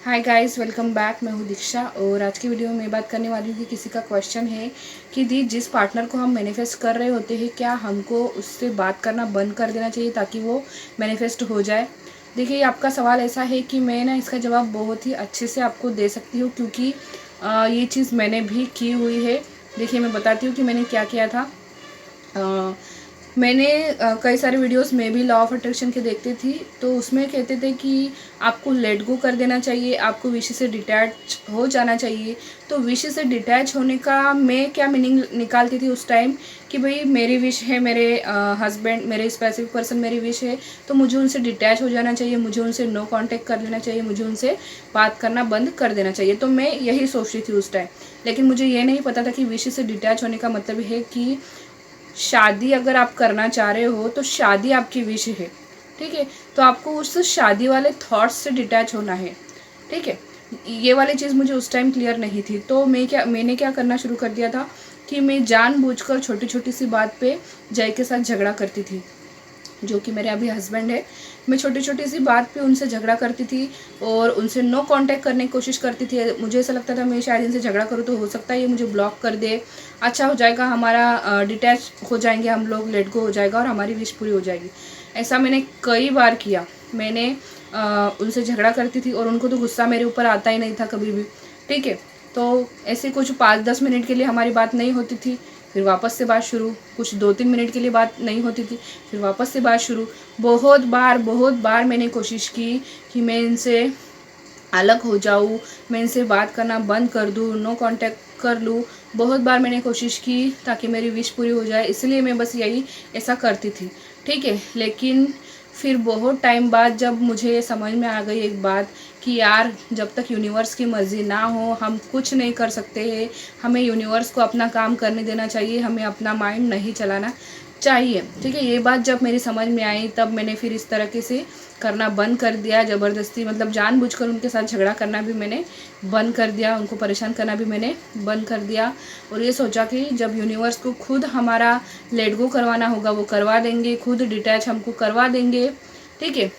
Hi guys, welcome back. मैं हूँ दीक्षा और आज की वीडियो में बात करने वाली हूँ कि किसी का क्वेश्चन है कि दी जिस पार्टनर को हम मैनिफेस्ट कर रहे होते हैं क्या हमको उससे बात करना बंद कर देना चाहिए ताकि वो मैनिफेस्ट हो जाए। देखिए, आपका सवाल ऐसा है कि मैं ना इसका जवाब बहुत ही अच्छे से आपको दे सकती हूँ क्योंकि ये चीज़ मैंने भी की हुई है। देखिए, मैं बताती हूँ कि मैंने क्या किया था। मैंने कई सारे वीडियोस में भी लॉ ऑफ अट्रैक्शन के देखती थी, तो उसमें कहते थे कि आपको लेट गो कर देना चाहिए, आपको विश से डिटैच हो जाना चाहिए। तो विश से डिटैच होने का मैं क्या मीनिंग निकालती थी उस टाइम कि भाई मेरी विश है, मेरे हस्बैंड, मेरे स्पेसिफिक पर्सन मेरी विश है, तो मुझे उनसे डिटैच हो जाना चाहिए, मुझे उनसे नो कांटेक्ट कर लेना चाहिए, मुझे उनसे बात करना बंद कर देना चाहिए। तो मैं यही सोचती थी उस टाइम, लेकिन मुझे ये नहीं पता था कि विश से डिटैच होने का मतलब है कि शादी अगर आप करना चाह रहे हो तो शादी आपकी विश है, ठीक है। तो आपको उस शादी वाले थॉट्स से डिटैच होना है, ठीक है। ये वाली चीज़ मुझे उस टाइम क्लियर नहीं थी, तो मैंने क्या करना शुरू कर दिया था कि मैं जानबूझकर छोटी छोटी सी बात पे जय के साथ झगड़ा करती थी, जो कि मेरे अभी हस्बैंड है। मैं छोटी छोटी सी बात पे उनसे झगड़ा करती थी और उनसे नो कांटेक्ट करने की कोशिश करती थी। मुझे ऐसा लगता था मैं शायद इनसे झगड़ा करूँ तो हो सकता है ये मुझे ब्लॉक कर दे, अच्छा हो जाएगा, हमारा डिटैच हो जाएंगे हम लोग, लेट गो हो जाएगा और हमारी विश पूरी हो जाएगी। ऐसा मैंने कई बार किया। मैंने उनसे झगड़ा करती थी और उनको तो गुस्सा मेरे ऊपर आता ही नहीं था कभी भी, ठीक है। तो ऐसे कुछ 5-10 मिनट के लिए हमारी बात नहीं होती थी, फिर वापस से बात शुरू, कुछ 2-3 मिनट के लिए बात नहीं होती थी, फिर वापस से बात शुरू। बहुत बार मैंने कोशिश की कि मैं इनसे अलग हो जाऊँ, मैं इनसे बात करना बंद कर दूँ, नो कांटेक्ट कर लूँ। बहुत बार मैंने कोशिश की ताकि मेरी विश पूरी हो जाए, इसलिए मैं बस यही ऐसा करती थी, ठीक है। लेकिन फिर बहुत टाइम बाद जब मुझे ये समझ में आ गई एक बात कि यार जब तक यूनिवर्स की मर्ज़ी ना हो हम कुछ नहीं कर सकते हैं, हमें यूनिवर्स को अपना काम करने देना चाहिए, हमें अपना माइंड नहीं चलाना चाहिए, ठीक है। ये बात जब मेरी समझ में आई तब मैंने फिर इस तरीके से करना बंद कर दिया। ज़बरदस्ती मतलब जानबूझकर उनके साथ झगड़ा करना भी मैंने बंद कर दिया, उनको परेशान करना भी मैंने बंद कर दिया। और ये सोचा कि जब यूनिवर्स को खुद हमारा लेट गो करवाना होगा वो करवा देंगे, खुद डिटैच हमको करवा देंगे, ठीक है।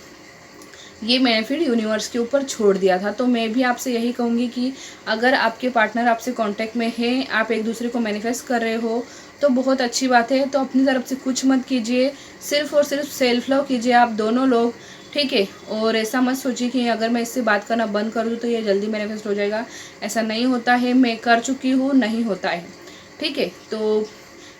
ये मैंने फिर यूनिवर्स के ऊपर छोड़ दिया था। तो मैं भी आपसे यही कहूँगी कि अगर आपके पार्टनर आपसे कांटेक्ट में है, आप एक दूसरे को मैनिफेस्ट कर रहे हो तो बहुत अच्छी बात है। तो अपनी तरफ से कुछ मत कीजिए, सिर्फ और सिर्फ सेल्फ लव कीजिए आप दोनों लोग, ठीक है। और ऐसा मत सोचिए कि अगर मैं इससे बात करना बंद कर दूँ तो ये जल्दी मैनिफेस्ट हो जाएगा, ऐसा नहीं होता है। मैं कर चुकी हूँ, नहीं होता है, ठीक है। तो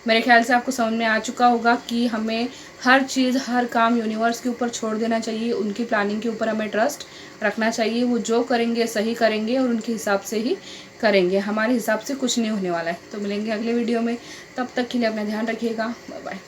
मेरे ख्याल से आपको समझ में आ चुका होगा कि हमें हर चीज़, हर काम यूनिवर्स के ऊपर छोड़ देना चाहिए, उनकी प्लानिंग के ऊपर हमें ट्रस्ट रखना चाहिए। वो जो करेंगे सही करेंगे और उनके हिसाब से ही करेंगे, हमारे हिसाब से कुछ नहीं होने वाला है। तो मिलेंगे अगले वीडियो में, तब तक के लिए अपना ध्यान रखिएगा। Bye bye.